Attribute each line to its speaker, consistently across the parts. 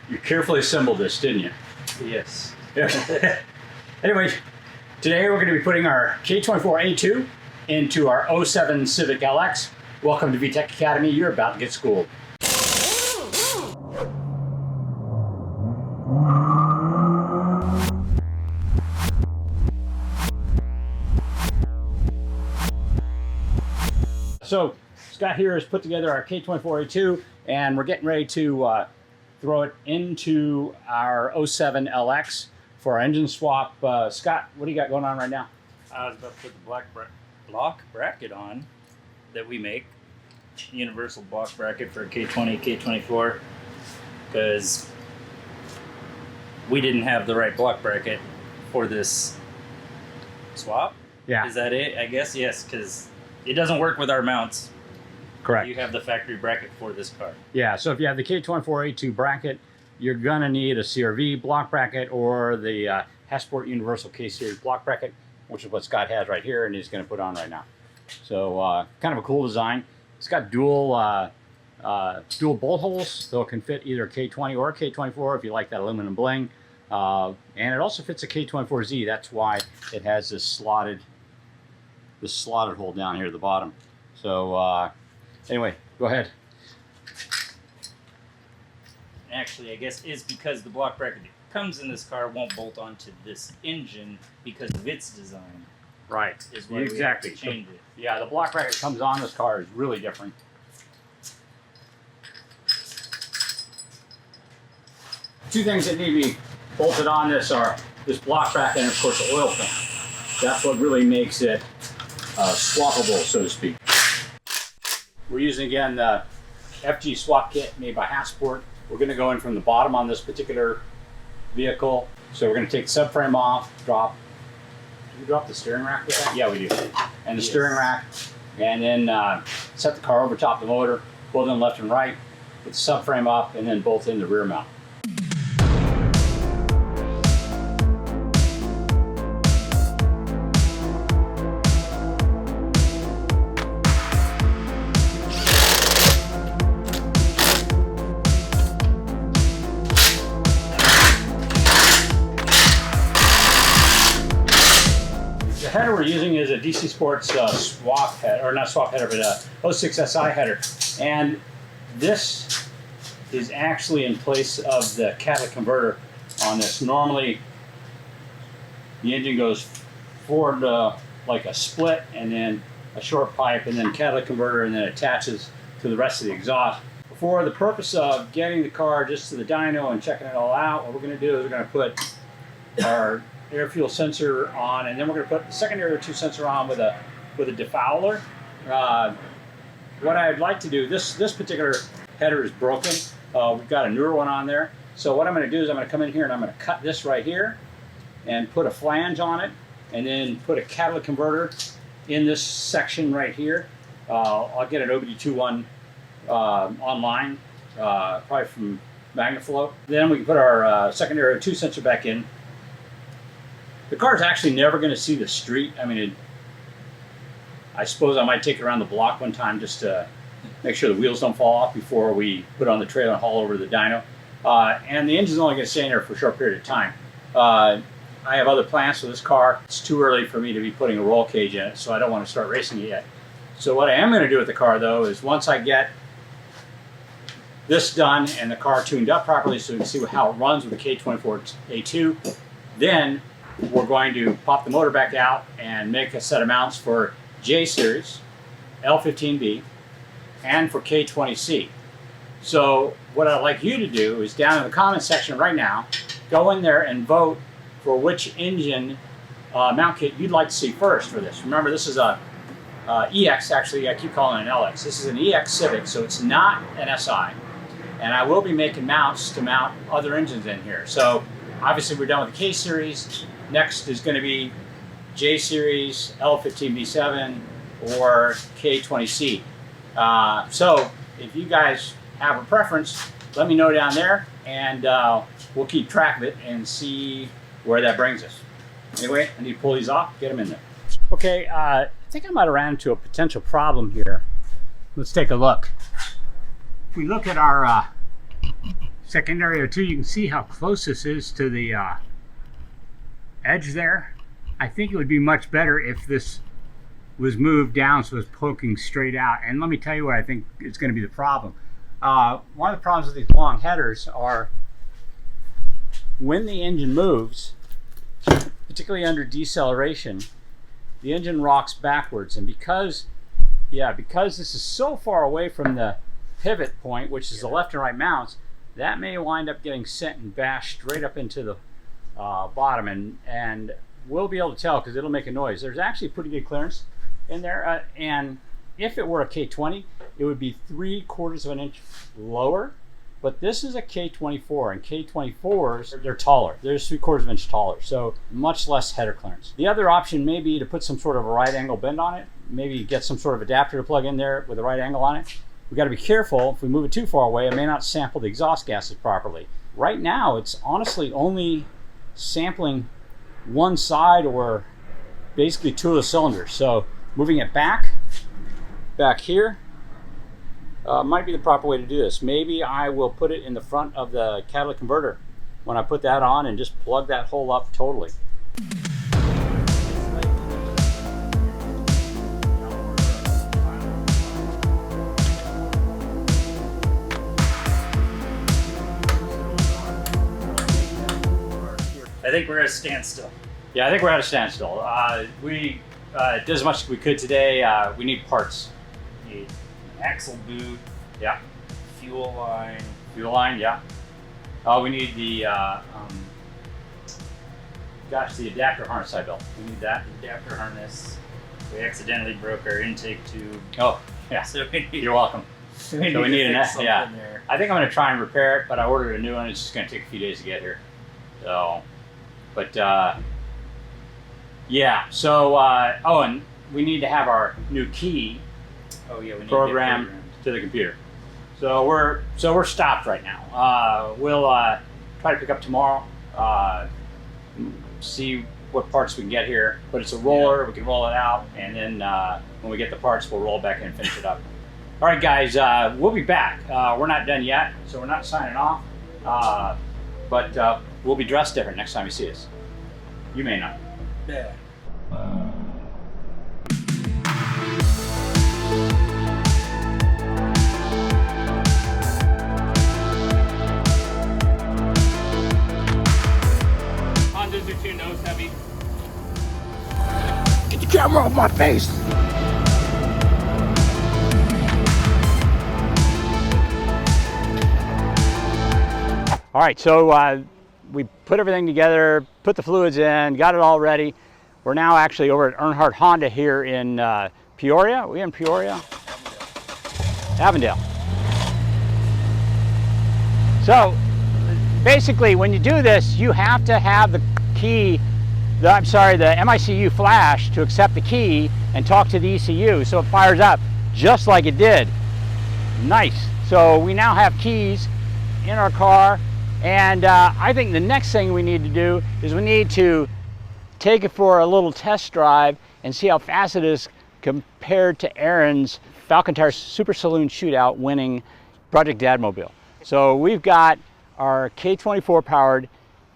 Speaker 1: You carefully assembled this, didn't you?
Speaker 2: Yes.
Speaker 1: Anyway, today we're going to be putting our K24A2 into our 07 Civic LX. Welcome to VTEC Academy. You're about to get schooled. So Scott here has put together our K24A2 and we're getting ready to throw it into our 07 LX for our engine swap. Scott, what do you got going on right now?
Speaker 2: I was about to put the block bracket on that we make. Universal block bracket for K20, K24. Because we didn't have the right block bracket for this swap.
Speaker 1: Yeah.
Speaker 2: Is that it? I guess yes, because it doesn't work with our mounts.
Speaker 1: Correct.
Speaker 2: You have the factory bracket for this car.
Speaker 1: Yeah, so if you have the K24A2 bracket, you're gonna need a CRV block bracket or the Hesport Universal K-Series block bracket, which is what Scott has right here and he's gonna put on right now. So kind of a cool design. It's got dual bolt holes, so it can fit either K20 or K24 if you like that aluminum bling. And it also fits a K24Z. That's why it has this slotted hole down here at the bottom. So anyway, go ahead.
Speaker 2: Actually, I guess it's because the block bracket that comes in this car won't bolt onto this engine because of its design.
Speaker 1: Right.
Speaker 2: Is why
Speaker 1: exactly.
Speaker 2: we have to change it.
Speaker 1: Yeah, the block bracket that comes on this car is really different. Two things that need to be bolted on this are this block bracket and of course the oil fan. That's what really makes it swappable, so to speak. We're using again the FG swap kit made by Hesport. We're going to go in from the bottom on this particular vehicle. So we're going to take the subframe off, do we drop the steering rack with that? Yeah, we do. And the steering rack, and then set the car over top of the motor, both in left and right, put the subframe up, and then bolt in the rear mount. The header we're using is a DC Sports swap header, or not swap header, but a 06 SI header. And this is actually in place of the catalytic converter on this. Normally, the engine goes forward like a split, and then a short pipe, and then catalytic converter, and then attaches to the rest of the exhaust. For the purpose of getting the car just to the dyno and checking it all out, what we're going to do is we're going to put our air fuel sensor on, and then we're going to put the secondary O2 sensor on with a defouler. What I'd like to do, this particular header is broken. We've got a newer one on there. So what I'm going to do is I'm going to come in here and I'm going to cut this right here and put a flange on it, and then put a catalytic converter in this section right here. I'll get an OBD21 online, probably from Magnaflow. Then we can put our secondary O2 sensor back in. The car is actually never going to see the street. I mean, I suppose I might take it around the block one time just to make sure the wheels don't fall off before we put it on the trailer and haul over to the dyno. And the engine's only going to stay in there for a short period of time. I have other plans for this car. It's too early for me to be putting a roll cage in it, so I don't want to start racing it yet. So what I am going to do with the car, though, is once I get this done and the car tuned up properly so we can see how it runs with the K24A2, then we're going to pop the motor back out and make a set of mounts for J Series, L15B, and for K20C. So what I'd like you to do is down in the comments section right now, go in there and vote for which engine mount kit you'd like to see first for this. Remember, this is a EX, actually I keep calling it an LX. This is an EX Civic, so it's not an SI. And I will be making mounts to mount other engines in here. So obviously we're done with the K Series. Next is going to be J Series, L15B7, or K20C. So if you guys have a preference, let me know down there, and we'll keep track of it and see where that brings us. Anyway, I need to pull these off, get them in there. Okay, I think I might have ran into a potential problem here. Let's take a look. If we look at our secondary O2, you can see how close this is to the edge there. I think it would be much better if this was moved down so it's poking straight out. And let me tell you what I think is going to be the problem. One of the problems with these long headers are when the engine moves, particularly under deceleration, the engine rocks backwards. And because this is so far away from the pivot point, which is the left and right mounts, that may wind up getting sent and bashed straight up into the bottom. And we'll be able to tell because it'll make a noise. There's actually pretty good clearance in there. And if it were a K20, it would be 3/4 of an inch lower. But this is a K24, and K24s, they're taller. They're 3/4 of an inch taller, so much less header clearance. The other option may be to put some sort of a right angle bend on it. Maybe get some sort of adapter to plug in there with a right angle on it. We've got to be careful. If we move it too far away, it may not sample the exhaust gases properly. Right now, it's honestly only sampling one side or basically 2 of the cylinders. So moving it back here, might be the proper way to do this. Maybe I will put it in the front of the catalytic converter when I put that on and just plug that hole up totally.
Speaker 2: I think we're at a standstill.
Speaker 1: Yeah, I think we're at a standstill. We did as much as we could today. We need parts.
Speaker 2: Need an axle boot,
Speaker 1: Yeah.
Speaker 2: fuel line.
Speaker 1: Fuel line, yeah. We need the, the adapter harness I built. We need that.
Speaker 2: Adapter harness. We accidentally broke our intake tube.
Speaker 1: Oh, yeah.
Speaker 2: So we need,
Speaker 1: You're welcome.
Speaker 2: we need,
Speaker 1: So we need
Speaker 2: to
Speaker 1: an
Speaker 2: fix something
Speaker 1: yeah.
Speaker 2: there.
Speaker 1: I think I'm going to try and repair it, but I ordered a new one. It's just going to take a few days to get here. So, but yeah. So, oh, and we need to have our new key
Speaker 2: Oh yeah, we need
Speaker 1: programmed
Speaker 2: to get programmed.
Speaker 1: to the computer. So we're stopped right now. We'll try to pick up tomorrow. See what parts we can get here. But it's a roller.
Speaker 2: Yeah.
Speaker 1: We can roll it out, and then when we get the parts, we'll roll it back in and finish it up. All right, guys. We'll be back. We're not done yet, so we're not signing off. But we'll be dressed different next time you see us. You may not.
Speaker 2: Yeah.
Speaker 3: Hondas are too nose heavy.
Speaker 1: Get the camera off my face! All right, so we put everything together, put the fluids in, got it all ready. We're now actually over at Earnhardt Honda here in Peoria. Are we in Peoria? Avondale. So basically, when you do this, you have to have the key, the MICU flash to accept the key and talk to the ECU so it fires up just like it did. Nice. So we now have keys in our car, and I think the next thing we need to do is we need to take it for a little test drive and see how fast it is compared to Aaron's Falcon Tire Super Saloon Shootout winning Project Dadmobile. So we've got our K24 powered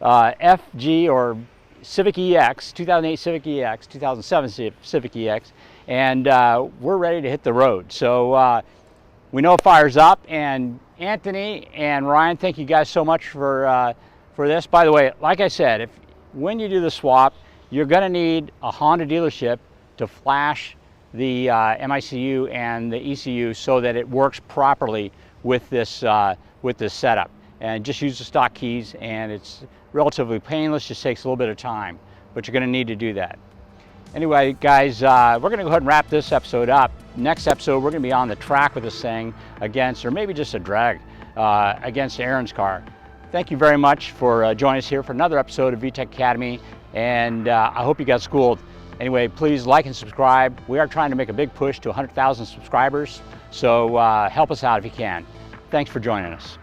Speaker 1: FG or Civic EX, 2008 Civic EX, 2007 Civic EX, and we're ready to hit the road. So we know it fires up, and Anthony and Ryan, thank you guys so much for this. By the way, like I said, when you do the swap, you're going to need a Honda dealership to flash the MICU and the ECU so that it works properly with this setup. And just use the stock keys, and it's relatively painless, just takes a little bit of time, but you're going to need to do that. Anyway, guys, we're going to go ahead and wrap this episode up. Next episode, we're going to be on the track with this thing against, or maybe just a drag, against Aaron's car. Thank you very much for joining us here for another episode of VTEC Academy, and I hope you got schooled. Anyway, please like and subscribe. We are trying to make a big push to 100,000 subscribers, so help us out if you can. Thanks for joining us.